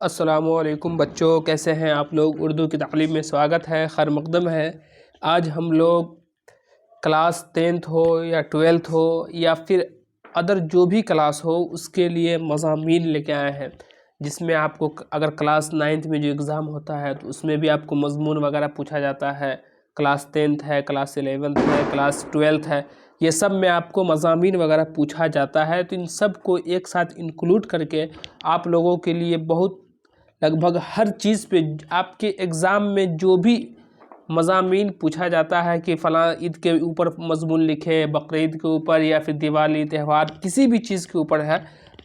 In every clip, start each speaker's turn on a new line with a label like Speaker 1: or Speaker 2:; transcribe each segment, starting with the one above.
Speaker 1: السلام علیکم بچوں، کیسے ہیں آپ لوگ؟ اردو کی تعلیم میں سواگت ہے، خیر مقدم ہے۔ آج ہم لوگ کلاس 10th ہو یا 12th ہو یا پھر ادر جو بھی کلاس ہو اس کے لیے مضامین لے کے آئے ہیں، جس میں آپ کو اگر کلاس 9th میں جو ایگزام ہوتا ہے تو اس میں بھی آپ کو مضمون وغیرہ پوچھا جاتا ہے۔ کلاس 10th ہے، کلاس 11th ہے، کلاس 12th ہے، یہ سب میں آپ کو مضامین وغیرہ پوچھا جاتا ہے۔ تو ان سب کو ایک ساتھ انکلوڈ کر کے آپ لوگوں کے لیے بہت لگ بھگ ہر چیز پہ آپ کے ایگزام میں جو بھی مضامین پوچھا جاتا ہے کہ فلاں عید کے اوپر مضمون لکھے، بقرعید کے اوپر یا پھر دیوالی تہوار کسی بھی چیز کے اوپر ہے،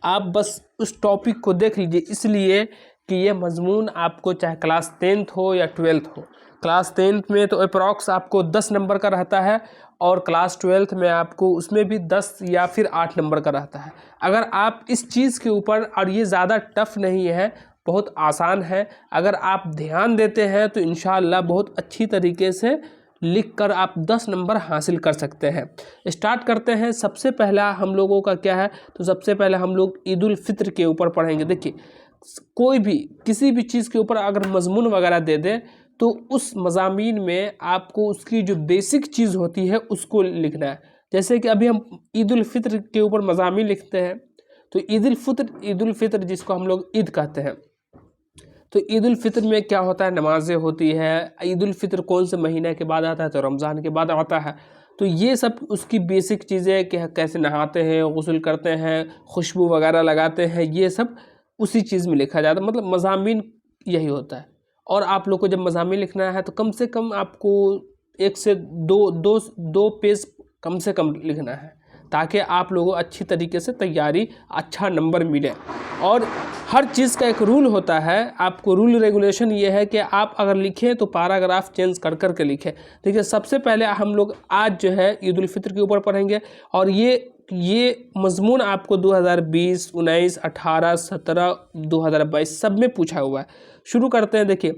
Speaker 1: آپ بس اس ٹاپک کو دیکھ لیجئے، اس لیے کہ یہ مضمون آپ کو چاہے کلاس 10th ہو یا 12th ہو۔ کلاس 10th میں تو اپروکس آپ کو 10 نمبر کا رہتا ہے، اور کلاس 12th میں آپ کو اس میں بھی 10 یا پھر 8 نمبر کا رہتا ہے۔ اگر آپ اس چیز کے اوپر، اور یہ زیادہ ٹف نہیں ہے، بہت آسان ہے، اگر آپ دھیان دیتے ہیں تو انشاءاللہ بہت اچھی طریقے سے لکھ کر آپ 10 نمبر حاصل کر سکتے ہیں۔ اسٹارٹ کرتے ہیں۔ سب سے پہلا ہم لوگوں کا کیا ہے؟ تو سب سے پہلے ہم لوگ عید الفطر کے اوپر پڑھیں گے۔ دیکھیے، کوئی بھی کسی بھی چیز کے اوپر اگر مضمون وغیرہ دے دے تو اس مضامین میں آپ کو اس کی جو بیسک چیز ہوتی ہے اس کو لکھنا ہے۔ جیسے کہ ابھی ہم عید الفطر کے اوپر مضامین لکھتے ہیں، تو عید الفطر جس کو ہم لوگ عید کہتے ہیں، تو عید الفطر میں کیا ہوتا ہے؟ نمازیں ہوتی ہے۔ عید الفطر کون سے مہینہ کے بعد آتا ہے؟ تو رمضان کے بعد آتا ہے۔ تو یہ سب اس کی بیسک چیزیں کہ کیسے نہاتے ہیں، غسل کرتے ہیں، خوشبو وغیرہ لگاتے ہیں، یہ سب اسی چیز میں لکھا جاتا ہے۔ مطلب مضامین یہی ہوتا ہے۔ اور آپ لوگ کو جب مضامین لکھنا ہے تو کم سے کم آپ کو 1 سے 2 پیج کم سے کم لکھنا ہے، تاکہ آپ لوگوں اچھی طریقے سے تیاری، اچھا نمبر ملے۔ اور ہر چیز کا ایک رول ہوتا ہے، آپ کو رول ریگولیشن یہ ہے کہ آپ اگر لکھیں تو پیراگراف چینج کر کر کے لکھیں۔ دیکھیے، سب سے پہلے ہم لوگ آج جو ہے عید الفطر کے اوپر پڑھیں گے، اور یہ مضمون آپ کو 2020، 19، 18، 17، 2022 سب میں پوچھا ہوا ہے۔ شروع کرتے ہیں۔ دیکھیے،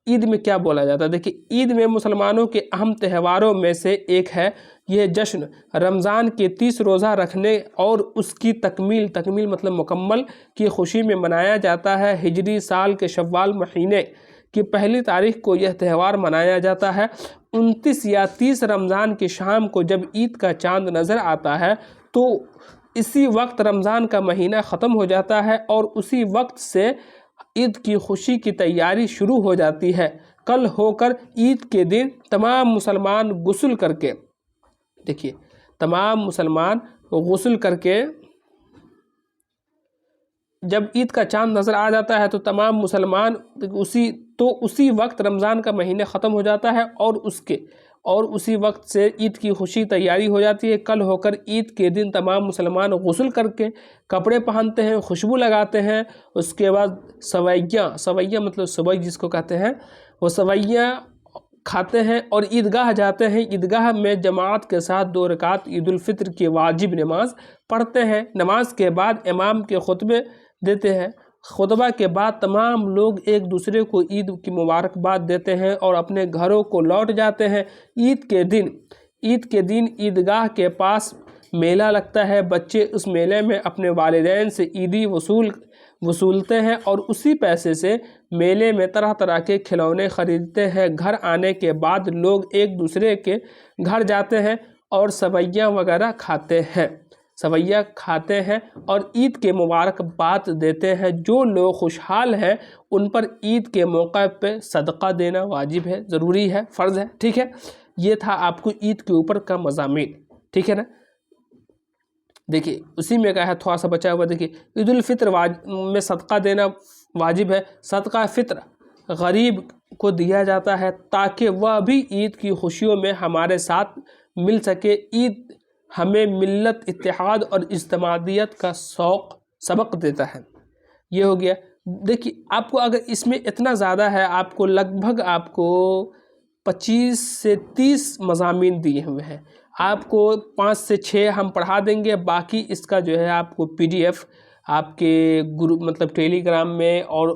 Speaker 1: عید میں کیا بولا جاتا ہے؟ دیکھیے، عید میں مسلمانوں کے اہم تہواروں میں سے ایک ہے۔ یہ جشن رمضان کے 30 روزہ رکھنے اور اس کی تکمیل مطلب مکمل کی خوشی میں منایا جاتا ہے۔ ہجری سال کے شوال مہینے کی پہلی تاریخ کو یہ تہوار منایا جاتا ہے۔ 29 یا 30 رمضان کی شام کو جب عید کا چاند نظر آتا ہے تو اسی وقت رمضان کا مہینہ ختم ہو جاتا ہے، اور اسی وقت سے عید کی خوشی کی تیاری شروع ہو جاتی ہے۔ کل ہو کر عید کے دن تمام مسلمان غسل کر کے، دیکھیے، تمام مسلمان غسل کر کے، جب عید کا چاند نظر آ جاتا ہے تو تمام مسلمان اسی وقت رمضان کا مہینہ ختم ہو جاتا ہے، اور اسی وقت سے عید کی خوشی تیاری ہو جاتی ہے۔ کل ہو کر عید کے دن تمام مسلمان غسل کر کے کپڑے پہنتے ہیں، خوشبو لگاتے ہیں، اس کے بعد سویاں مطلب سوئی جس کو کہتے ہیں، وہ سویاں کھاتے ہیں اور عیدگاہ جاتے ہیں۔ عیدگاہ میں جماعت کے ساتھ 2 رکعت عید الفطر کی واجب نماز پڑھتے ہیں۔ نماز کے بعد امام کے خطبے دیتے ہیں۔ خطبہ کے بعد تمام لوگ ایک دوسرے کو عید کی مبارکباد دیتے ہیں اور اپنے گھروں کو لوٹ جاتے ہیں۔ عید کے دن عیدگاہ کے پاس میلہ لگتا ہے۔ بچے اس میلے میں اپنے والدین سے عیدی وصولتے ہیں، اور اسی پیسے سے میلے میں طرح طرح کے کھلونے خریدتے ہیں۔ گھر آنے کے بعد لوگ ایک دوسرے کے گھر جاتے ہیں اور سویاں وغیرہ کھاتے ہیں اور عید کے مبارکباد دیتے ہیں۔ جو لوگ خوشحال ہیں ان پر عید کے موقع پہ صدقہ دینا واجب ہے، ضروری ہے، فرض ہے، ٹھیک ہے۔ یہ تھا آپ کو عید کے اوپر کا مضامین، ٹھیک ہے نا۔ دیکھیے، اسی میں کہا ہے، تھوڑا سا بچا ہوا، دیکھیے، عید الفطر میں صدقہ دینا واجب ہے۔ صدقہ فطر غریب کو دیا جاتا ہے تاکہ وہ بھی عید کی خوشیوں میں ہمارے ساتھ مل سکے۔ عید ہمیں ملت، اتحاد اور اجتماعیت کا سبق دیتا ہے۔ یہ ہو گیا۔ دیکھیے، آپ کو اگر اس میں اتنا زیادہ ہے، آپ کو لگ بھگ 25 سے 30 مضامین دیے ہوئے ہیں۔ آپ کو 5 سے 6 ہم پڑھا دیں گے، باقی اس کا جو ہے آپ کو PDF آپ کے گروپ مطلب ٹیلی گرام میں اور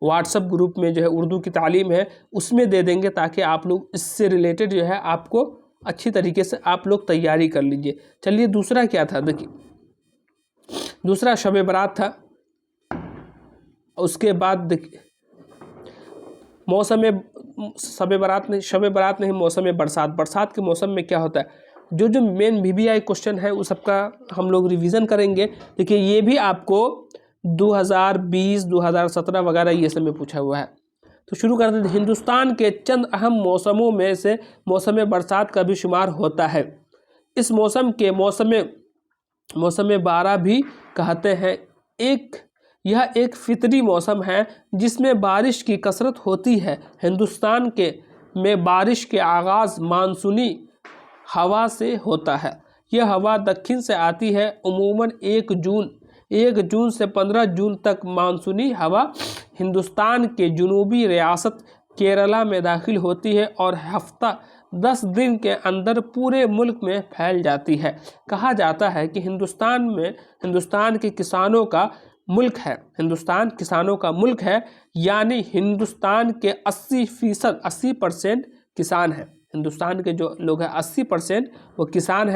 Speaker 1: واٹس ایپ گروپ میں جو ہے اردو کی تعلیم ہے اس میں دے دیں گے، تاکہ آپ لوگ اس سے ریلیٹڈ جو ہے آپ کو اچھی طریقے سے آپ لوگ تیاری کر لیجئے۔ چلیے، دوسرا کیا تھا؟ دیکھیے، دوسرا شب برات تھا، اس کے بعد موسم شب برات نہیں موسم برسات کے موسم میں کیا ہوتا ہے، جو مین VBI کوشچن ہے وہ سب کا ہم لوگ ریویژن کریں گے. دیکھیے یہ بھی آپ کو 2020 2017 وغیرہ یہ سب میں پوچھا ہوا ہے. تو شروع کرتے ہیں. ہندوستان کے چند اہم موسموں میں سے موسم برسات کا بھی شمار ہوتا ہے. اس موسم کے موسم بارہ بھی کہتے ہیں. یہ ایک فطری موسم ہے جس میں بارش کی کثرت ہوتی ہے. ہندوستان میں بارش کے آغاز مانسونی ہوا سے ہوتا ہے. یہ ہوا دکن سے آتی ہے. عموماً 1 جون سے 15 جون تک مانسونی ہوا ہندوستان کے جنوبی ریاست کیرالہ میں داخل ہوتی ہے اور ہفتہ 10 دن کے اندر پورے ملک میں پھیل جاتی ہے. کہا جاتا ہے کہ ہندوستان کے کسانوں کا ملک ہے. ہندوستان کسانوں کا ملک ہے، یعنی ہندوستان کے 80% کسان ہیں. ہندوستان کے جو لوگ ہیں 80% وہ کسان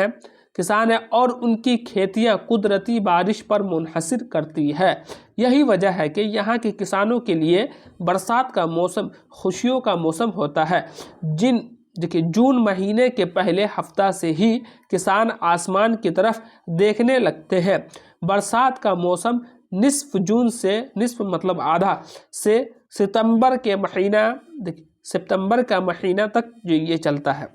Speaker 1: ہیں اور ان کی کھیتیاں قدرتی بارش پر منحصر کرتی ہے. یہی وجہ ہے کہ یہاں کے کسانوں کے لیے برسات کا موسم خوشیوں کا موسم ہوتا ہے. دیکھیے جون مہینے کے پہلے ہفتہ سے ہی کسان آسمان کی طرف دیکھنے لگتے ہیں. برسات کا موسم نصف مطلب آدھا سے ستمبر کا مہینہ تک یہ چلتا ہے.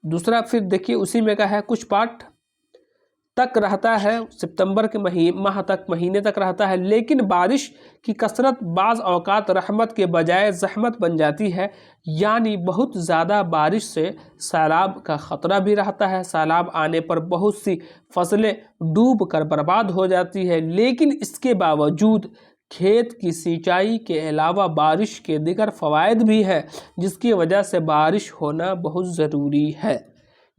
Speaker 1: دوسرا پھر دیکھیے اسی میں کا ہے کچھ پارٹ تک رہتا ہے، ستمبر کے مہینے تک رہتا ہے. لیکن بارش کی کثرت بعض اوقات رحمت کے بجائے زحمت بن جاتی ہے، یعنی بہت زیادہ بارش سے سیلاب کا خطرہ بھی رہتا ہے. سیلاب آنے پر بہت سی فصلیں ڈوب کر برباد ہو جاتی ہے. لیکن اس کے باوجود کھیت کی سینچائی کے علاوہ بارش کے دیگر فوائد بھی ہیں، جس کی وجہ سے بارش ہونا بہت ضروری ہے.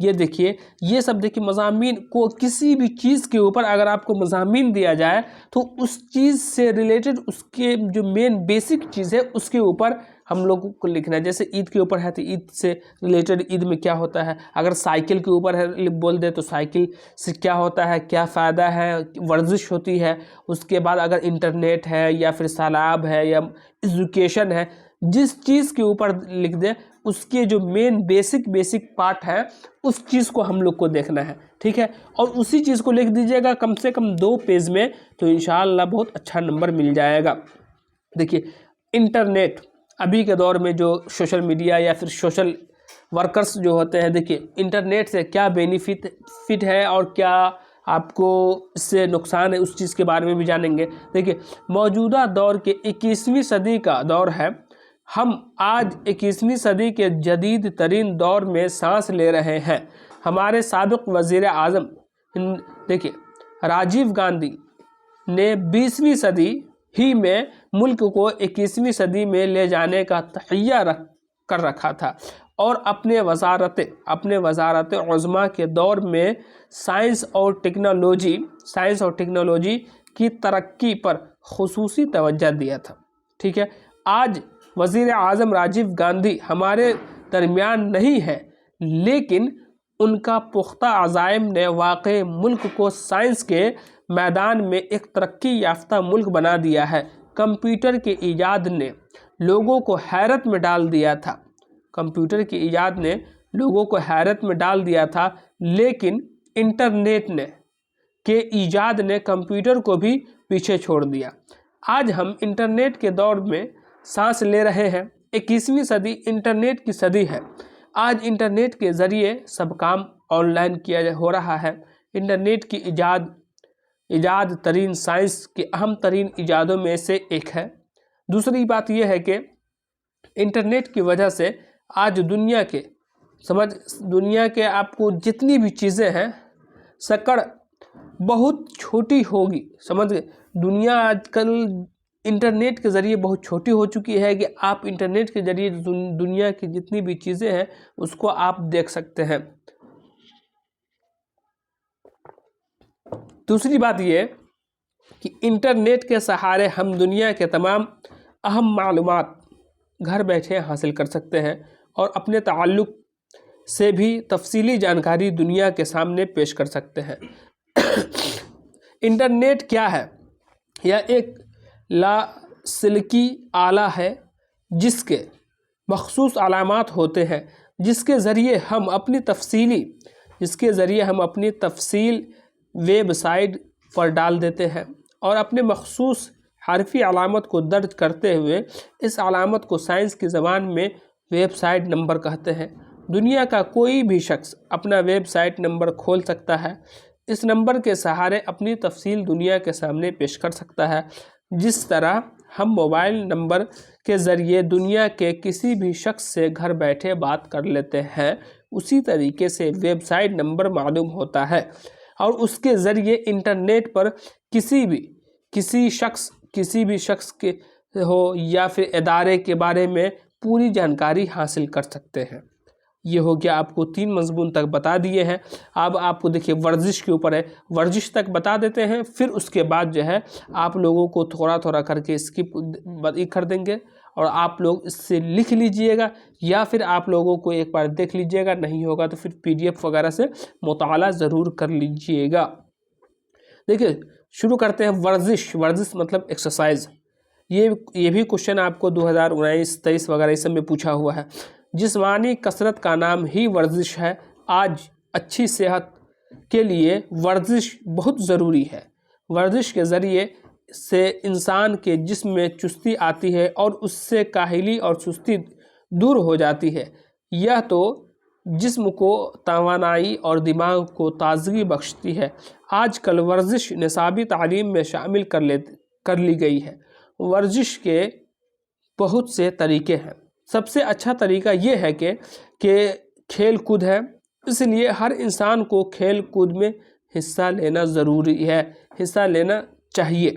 Speaker 1: یہ دیکھیے یہ سب دیکھیے مضامین کو کسی بھی چیز کے اوپر اگر آپ کو مضامین دیا جائے تو اس چیز سے ریلیٹڈ اس کے جو مین بیسک چیز ہے اس کے اوپر ہم لوگوں کو لکھنا ہے. جیسے عید کے اوپر ہے تو عید سے ریلیٹڈ عید میں کیا ہوتا ہے. اگر سائیکل کے اوپر ہے بول دے تو سائیکل سے کیا ہوتا ہے، کیا فائدہ ہے، ورزش ہوتی ہے. اس کے بعد اگر انٹرنیٹ ہے یا پھر سیلاب ہے یا ایجوکیشن ہے، جس چیز کے اوپر لکھ دیں اس کے جو مین بیسک پارٹ ہے اس چیز کو ہم لوگ کو دیکھنا ہے. ٹھیک ہے، اور اسی چیز کو لکھ دیجئے گا کم سے کم 2 پیج میں تو انشاءاللہ بہت اچھا نمبر مل جائے گا. دیکھیے انٹرنیٹ ابھی کے دور میں جو سوشل میڈیا یا پھر سوشل ورکرز جو ہوتے ہیں، دیکھیے انٹرنیٹ سے کیا بینیفٹ ہے اور کیا آپ کو اس سے نقصان ہے، اس چیز کے بارے میں بھی جانیں گے. دیکھیے موجودہ دور کے 21ویں صدی کا دور ہے. ہم آج 21ویں صدی کے جدید ترین دور میں سانس لے رہے ہیں. ہمارے سابق وزیر اعظم دیکھیے راجیو گاندھی نے 20ویں صدی ہی میں ملک کو 21ویں صدی میں لے جانے کا تہیہ کر رکھا تھا اور اپنے وزارت عظمیٰ کے دور میں سائنس اور ٹیکنالوجی کی ترقی پر خصوصی توجہ دیا تھا. ٹھیک ہے، آج وزیر اعظم راجیو گاندھی ہمارے درمیان نہیں ہے، لیکن ان کا پختہ عزائم نے واقعی ملک کو سائنس کے میدان میں ایک ترقی یافتہ ملک بنا دیا ہے. کمپیوٹر کی ایجاد نے لوگوں کو حیرت میں ڈال دیا تھا، لیکن انٹرنیٹ کے ایجاد نے کمپیوٹر کو بھی پیچھے چھوڑ دیا. آج ہم انٹرنیٹ کے دور میں سانس لے رہے ہیں. 21ویں صدی انٹرنیٹ کی صدی ہے. آج انٹرنیٹ کے ذریعے سب کام آن لائن ہو رہا ہے. انٹرنیٹ کی ایجاد ترین سائنس کی اہم ترین ایجادوں میں سے ایک ہے. دوسری بات یہ ہے کہ انٹرنیٹ کی وجہ سے آج دنیا کے آپ کو جتنی بھی چیزیں ہیں سکڑ بہت چھوٹی ہوگی. سمجھ گئے، دنیا آج کل انٹرنیٹ کے ذریعے بہت چھوٹی ہو چکی ہے کہ آپ انٹرنیٹ کے ذریعے دنیا کی جتنی بھی چیزیں ہیں اس کو آپ دیکھ سکتے ہیں. دوسری بات یہ کہ انٹرنیٹ کے سہارے ہم دنیا کے تمام اہم معلومات گھر بیٹھے حاصل کر سکتے ہیں اور اپنے تعلق سے بھی تفصیلی جانکاری دنیا کے سامنے پیش کر سکتے ہیں. انٹرنیٹ کیا ہے؟ یہ ایک لاسلکی آلہ ہے جس کے مخصوص علامات ہوتے ہیں جس کے ذریعے ہم اپنی تفصیل ویب سائٹ پر ڈال دیتے ہیں اور اپنے مخصوص حرفی علامت کو درج کرتے ہوئے اس علامت کو سائنس کی زبان میں ویب سائٹ نمبر کہتے ہیں۔ دنیا کا کوئی بھی شخص اپنا ویب سائٹ نمبر کھول سکتا ہے، اس نمبر کے سہارے اپنی تفصیل دنیا کے سامنے پیش کر سکتا ہے۔ جس طرح ہم موبائل نمبر کے ذریعے دنیا کے کسی بھی شخص سے گھر بیٹھے بات کر لیتے ہیں، اسی طریقے سے ویب سائٹ نمبر معلوم ہوتا ہے اور اس کے ذریعے انٹرنیٹ پر کسی بھی شخص کے ہو یا پھر ادارے کے بارے میں پوری جانکاری حاصل کر سکتے ہیں۔ یہ ہو گیا، آپ کو 3 مضمون تک بتا دیے ہیں۔ اب آپ کو دیکھیے ورزش کے اوپر ہے، ورزش تک بتا دیتے ہیں، پھر اس کے بعد جو ہے آپ لوگوں کو تھوڑا تھوڑا کر کے اسکپ کر دیں گے اور آپ لوگ اس سے لکھ لیجئے گا یا پھر آپ لوگوں کو ایک بار دیکھ لیجئے گا، نہیں ہوگا تو پھر PDF وغیرہ سے مطالعہ ضرور کر لیجئے گا۔ دیکھیے شروع کرتے ہیں ورزش مطلب ایکسرسائز۔ یہ بھی کوشچن آپ کو 2019 23 وغیرہ اس میں پوچھا ہوا ہے۔ جسمانی کثرت کا نام ہی ورزش ہے۔ آج اچھی صحت کے لیے ورزش بہت ضروری ہے۔ ورزش کے ذریعے سے انسان کے جسم میں چستی آتی ہے اور اس سے کاہلی اور سستی دور ہو جاتی ہے۔ یہ تو جسم کو توانائی اور دماغ کو تازگی بخشتی ہے۔ آج کل ورزش نصابی تعلیم میں شامل کر لی گئی ہے۔ ورزش کے بہت سے طریقے ہیں۔ سب سے اچھا طریقہ یہ ہے کہ کھیل کود ہے، اس لیے ہر انسان کو کھیل کود میں حصہ لینا ضروری ہے، حصہ لینا چاہیے،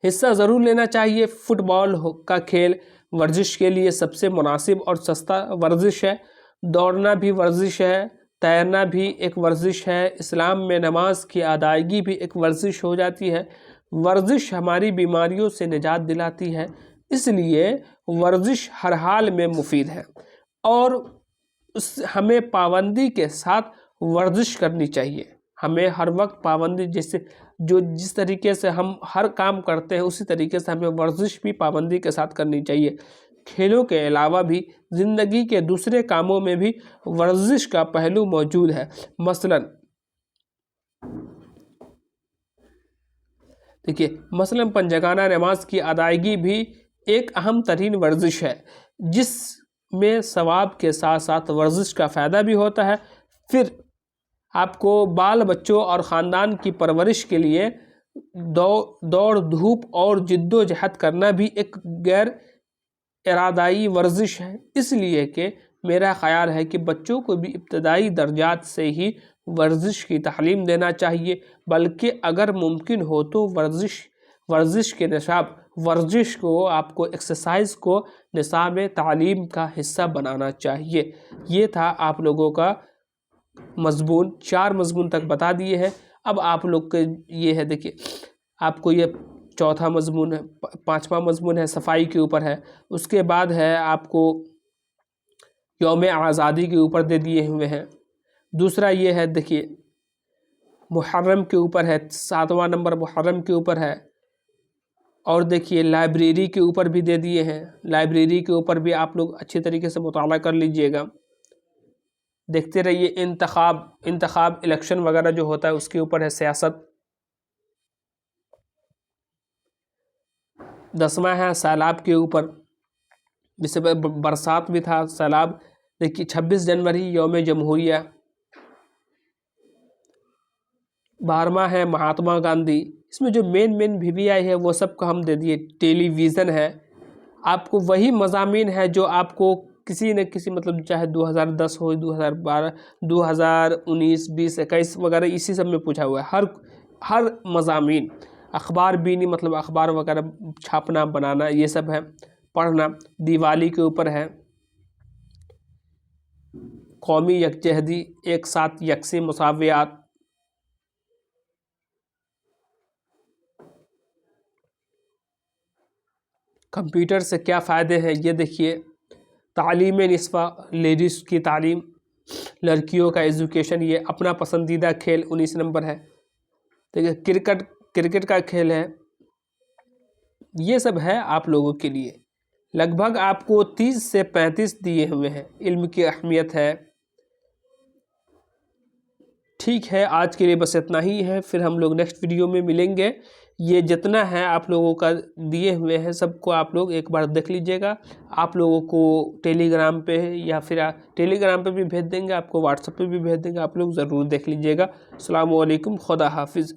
Speaker 1: حصہ ضرور لینا چاہیے۔ فٹ بال کا کھیل ورزش کے لیے سب سے مناسب اور سستا ورزش ہے۔ دوڑنا بھی ورزش ہے، تیرنا بھی ایک ورزش ہے۔ اسلام میں نماز کی ادائیگی بھی ایک ورزش ہو جاتی ہے۔ ورزش ہماری بیماریوں سے نجات دلاتی ہے، اس لیے ورزش ہر حال میں مفید ہے اور ہمیں پابندی کے ساتھ ورزش کرنی چاہیے۔ ہمیں ہر وقت پابندی جس طریقے سے ہم ہر کام کرتے ہیں اسی طریقے سے ہمیں ورزش بھی پابندی کے ساتھ کرنی چاہیے۔ کھیلوں کے علاوہ بھی زندگی کے دوسرے کاموں میں بھی ورزش کا پہلو موجود ہے۔ مثلاً پنجگانہ نماز کی ادائیگی بھی ایک اہم ترین ورزش ہے، جس میں ثواب کے ساتھ ساتھ ورزش کا فائدہ بھی ہوتا ہے۔ پھر آپ کو بال بچوں اور خاندان کی پرورش کے لیے دوڑ دھوپ اور جد و جہد کرنا بھی ایک غیر ارادائی ورزش ہے، اس لیے کہ میرا خیال ہے کہ بچوں کو بھی ابتدائی درجات سے ہی ورزش کی تعلیم دینا چاہیے، بلکہ اگر ممکن ہو تو ورزش کو آپ کو ایکسرسائز کو نصاب تعلیم کا حصہ بنانا چاہیے۔ یہ تھا آپ لوگوں کا مضمون، 4 مضمون تک بتا دیے ہیں۔ اب آپ لوگ کے یہ ہے، دیکھیے آپ کو یہ چوتھا مضمون ہے، 5واں مضمون ہے صفائی کے اوپر ہے، اس کے بعد ہے آپ کو یوم آزادی کے اوپر دے دیے ہوئے ہیں۔ دوسرا یہ ہے، دیکھیے محرم کے اوپر ہے، 7واں نمبر محرم کے اوپر ہے، اور دیکھیے لائبریری کے اوپر بھی دے دیے ہیں۔ لائبریری کے اوپر بھی آپ لوگ اچھی طریقے سے مطالعہ کر لیجئے گا، دیکھتے رہیے۔ انتخاب الیکشن وغیرہ جو ہوتا ہے اس کے اوپر ہے سیاست۔ 10واں ہے سیلاب کے اوپر، جس سے برسات بھی تھا سیلاب۔ دیکھیے 26 جنوری یوم جمہوریہ۔ 12واں ہے مہاتما گاندھی۔ اس میں جو مین VVI ہے وہ سب کو ہم دے دیے۔ ٹیلی ویژن ہے، آپ کو وہی مضامین ہے جو آپ کو کسی نہ کسی مطلب چاہے 2010 ہو، 2012، 2019، 20، 21 وغیرہ اسی سب میں پوچھا ہوا ہے۔ ہر مضامین، اخبار بینی مطلب اخبار وغیرہ چھاپنا بنانا یہ سب ہے، پڑھنا۔ دیوالی کے اوپر ہے قومی یکجہتی، ایک ساتھ یکسی مساویات۔ کمپیوٹر سے کیا فائدے ہیں یہ دیکھیے۔ تعلیم نصفہ، لیڈیز کی تعلیم، لڑکیوں کا ایجوکیشن۔ یہ اپنا پسندیدہ کھیل 19 نمبر ہے۔ دیکھیے کرکٹ کا کھیل ہے۔ یہ سب ہے آپ لوگوں کے لیے. لگ بھگ آپ کو 30 سے 35 دیے ہوئے ہیں. علم کی اہمیت ہے. ٹھیک ہے، آج کے لیے بس اتنا ہی ہے. پھر ہم لوگ نیکسٹ ویڈیو میں ملیں گے. یہ جتنا ہے آپ لوگوں کا دیے ہوئے ہیں سب کو آپ لوگ ایک بار دیکھ لیجئے گا. آپ لوگوں کو ٹیلی گرام پہ یا پھر ٹیلی گرام پہ بھی بھیج دیں گے، آپ کو واٹس ایپ پہ بھی بھیج دیں گے. آپ لوگ ضرور دیکھ لیجئے گا. السلام علیکم، خدا حافظ.